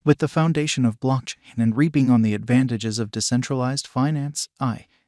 With the foundation of blockchain and reaping on the advantages of decentralized finance,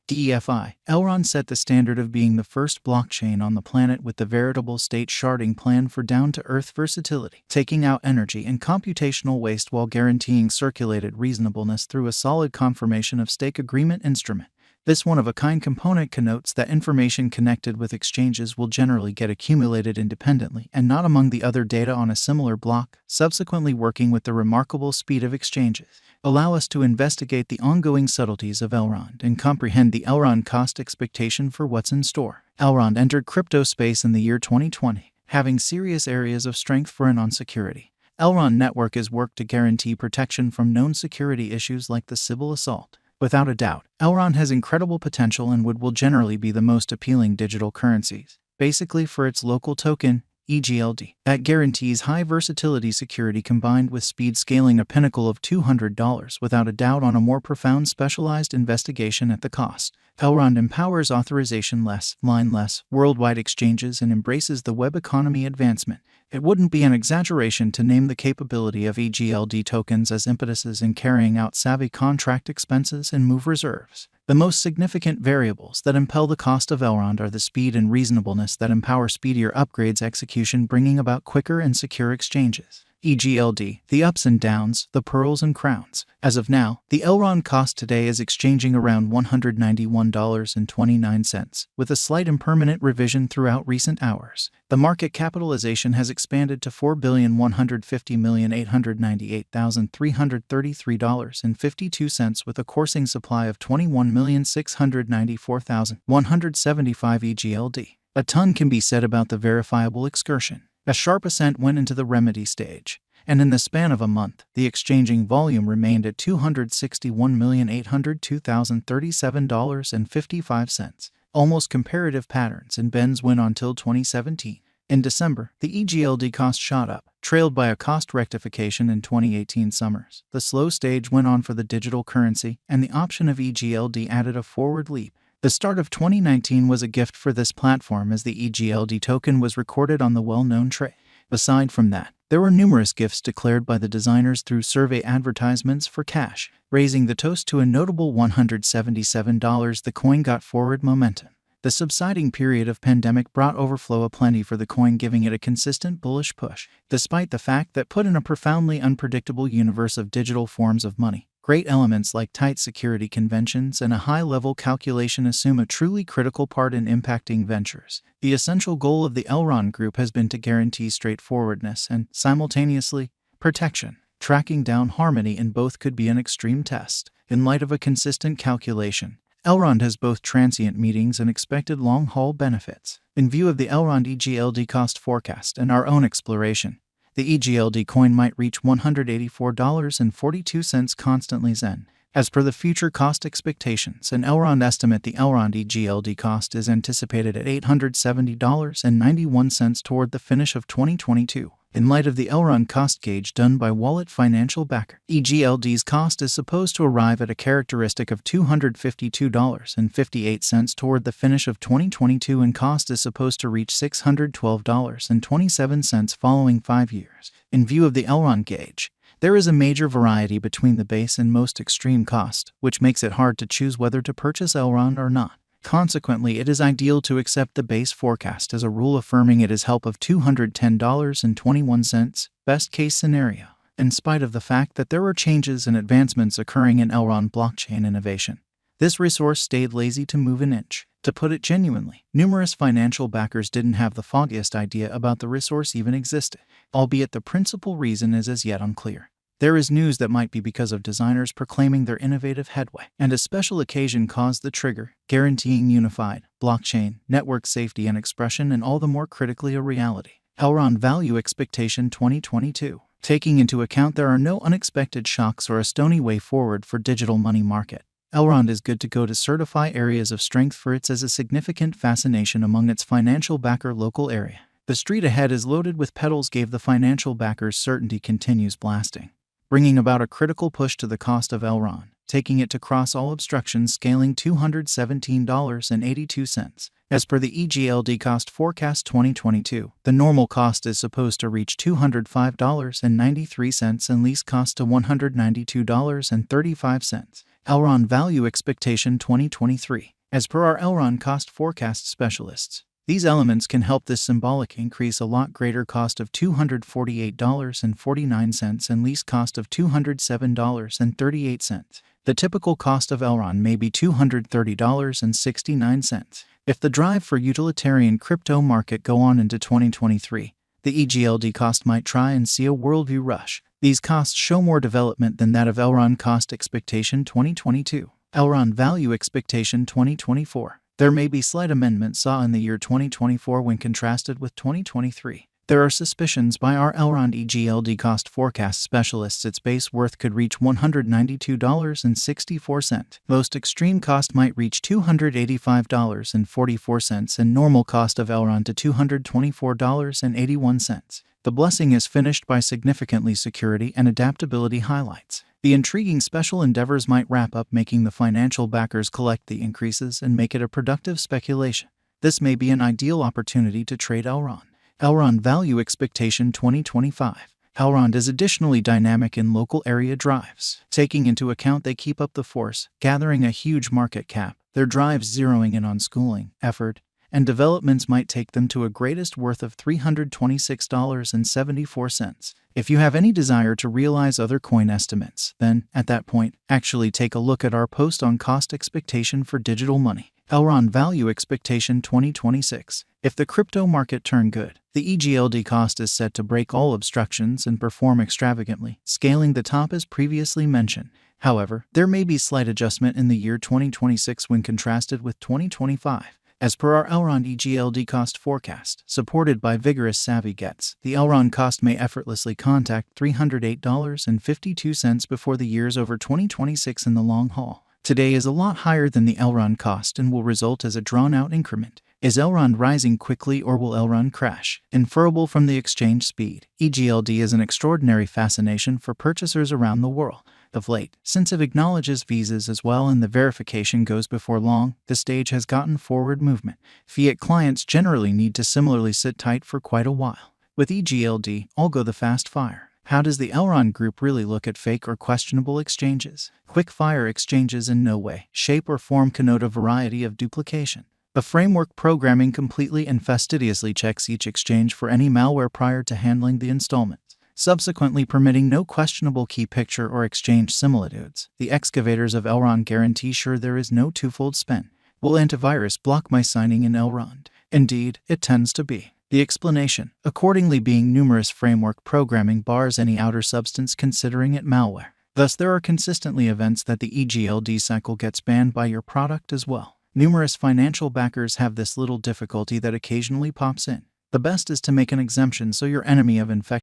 DeFi, Elrond set the standard of being the first blockchain on the planet with the veritable state sharding plan for down-to-earth versatility, taking out energy and computational waste while guaranteeing circulated reasonableness through a solid confirmation of stake agreement instrument. This one-of-a-kind component connotes that information connected with exchanges will generally get accumulated independently and not among the other data on a similar block, subsequently working with the remarkable speed of exchanges. Allow us to investigate the ongoing subtleties of Elrond and comprehend the Elrond cost expectation for what's in store. Elrond entered crypto space in the year 2020, having serious areas of strength for anon security. Elrond network is worked to guarantee protection from known security issues like the Sybil assault. Without a doubt, Elrond has incredible potential and will generally be the most appealing digital currencies, basically for its local token, Egld, that guarantees high versatility security combined with speed scaling, a pinnacle of $200 without a doubt on a more profound specialized investigation at the cost. Elrond empowers authorization-less, line-less, worldwide exchanges and embraces the web economy advancement. It wouldn't be an exaggeration to name the capability of Egld tokens as impetuses in carrying out savvy contract expenses and move reserves. The most significant variables that impel the cost of Elrond are the speed and reasonableness that empower speedier upgrades execution, bringing about quicker and secure exchanges. Egld, the ups and downs, the pearls and crowns. As of now, the Elrond cost today is exchanging around $191.29, with a slight impermanent revision throughout recent hours. The market capitalization has expanded to $4,150,898,333.52 with a coursing supply of 21,694,175 Egld. A ton can be said about the verifiable excursion. A sharp ascent went into the remedy stage, and in the span of a month, the exchanging volume remained at $261,802,037.55. Almost comparative patterns in Ben's went on till 2017. In December, the Egld cost shot up, trailed by a cost rectification in 2018 summers. The slow stage went on for the digital currency, and the option of Egld added a forward leap. The start of 2019 was a gift for this platform as the Egld token was recorded on the well-known trade. Aside from that, there were numerous gifts declared by the designers through survey advertisements for cash, raising the toast to a notable $177. The coin got forward momentum. The subsiding period of pandemic brought overflow aplenty for the coin, giving it a consistent bullish push, despite the fact that put in a profoundly unpredictable universe of digital forms of money. Great elements like tight security conventions and a high-level calculation assume a truly critical part in impacting ventures. The essential goal of the Elrond Group has been to guarantee straightforwardness and, simultaneously, protection. Tracking down harmony in both could be an extreme test. In light of a consistent calculation, Elrond has both transient meetings and expected long-haul benefits. In view of the Elrond Egld cost forecast and our own exploration, the Egld coin might reach $184.42 constantly Zen. As per the future cost expectations and Elrond estimate, the Elrond Egld cost is anticipated at $870.91 toward the finish of 2022. In light of the Elrond cost gauge done by Wallet Financial Backer, Egld's cost is supposed to arrive at a characteristic of $252.58 toward the finish of 2022, and cost is supposed to reach $612.27 following 5 years. In view of the Elrond gauge, there is a major variety between the base and most extreme cost, which makes it hard to choose whether to purchase Elrond or not. Consequently, it is ideal to accept the base forecast as a rule, affirming it is help of $210.21, best case scenario, in spite of the fact that there were changes and advancements occurring in Elrond blockchain innovation. This resource stayed lazy to move an inch. To put it genuinely, numerous financial backers didn't have the foggiest idea about the resource even existed, albeit the principal reason is as yet unclear. There is news that might be because of designers proclaiming their innovative headway, and a special occasion caused the trigger, guaranteeing unified blockchain, network safety and expression, and all the more critically a reality. Elrond Value Expectation 2022. Taking into account there are no unexpected shocks or a stony way forward for digital money market, Elrond is good to go to certify areas of strength for its as a significant fascination among its financial backer local area. The street ahead is loaded with pedals, gave the financial backers certainty continues blasting, bringing about a critical push to the cost of Elrond, taking it to cross all obstructions, scaling $217.82. As per the Egld cost forecast 2022, the normal cost is supposed to reach $205.93 and lease cost to $192.35. Elrond value expectation 2023. As per our Elrond cost forecast specialists, these elements can help this symbolic increase a lot greater cost of $248.49 and lease cost of $207.38. The typical cost of Elrond may be $230.69. If the drive for utilitarian crypto market go on into 2023, the Egld cost might try and see a worldview rush. These costs show more development than that of Elrond cost expectation 2022. Elrond value expectation 2024. There may be slight amendments saw in the year 2024 when contrasted with 2023. There are suspicions by our Elrond Egld cost forecast specialists its base worth could reach $192.64. Most extreme cost might reach $285.44 and normal cost of Elrond to $224.81. The blessing is finished by significantly security and adaptability highlights. The intriguing special endeavors might wrap up making the financial backers collect the increases and make it a productive speculation. This may be an ideal opportunity to trade Elrond. Elrond value expectation 2025. Elrond is additionally dynamic in local area drives. Taking into account they keep up the force, gathering a huge market cap, their drives zeroing in on schooling, effort, and developments might take them to a greatest worth of $326.74. If you have any desire to realize other coin estimates, then, at that point, actually take a look at our post on cost expectation for digital money. Elrond value expectation 2026. If the crypto market turn good, the Egld cost is set to break all obstructions and perform extravagantly, scaling the top as previously mentioned. However, there may be slight adjustment in the year 2026 when contrasted with 2025. As per our Elrond Egld cost forecast, supported by vigorous savvy gets, the Elrond cost may effortlessly contact $308.52 before the year's over 2026 in the long haul. Today is a lot higher than the Elrond cost and will result as a drawn-out increment. Is Elrond rising quickly or will Elrond crash? Inferable from the exchange speed, Egld is an extraordinary fascination for purchasers around the world. Of late, since it acknowledges visas as well and the verification goes before long, the stage has gotten forward movement. Fiat clients generally need to similarly sit tight for quite a while. With Egld, all go the fast fire. How does the Elrond group really look at fake or questionable exchanges? Quick-fire exchanges in no way, shape or form connote a variety of duplication. The framework programming completely and fastidiously checks each exchange for any malware prior to handling the installments, subsequently permitting no questionable key picture or exchange similitudes. The excavators of Elrond guarantee sure there is no twofold spin. Will antivirus block my signing in Elrond? Indeed, it tends to be. The explanation, accordingly, being numerous framework programming bars any outer substance considering it malware. Thus, there are consistently events that the Egld cycle gets banned by your product as well. Numerous financial backers have this little difficulty that occasionally pops in. The best is to make an exemption so your enemy of infection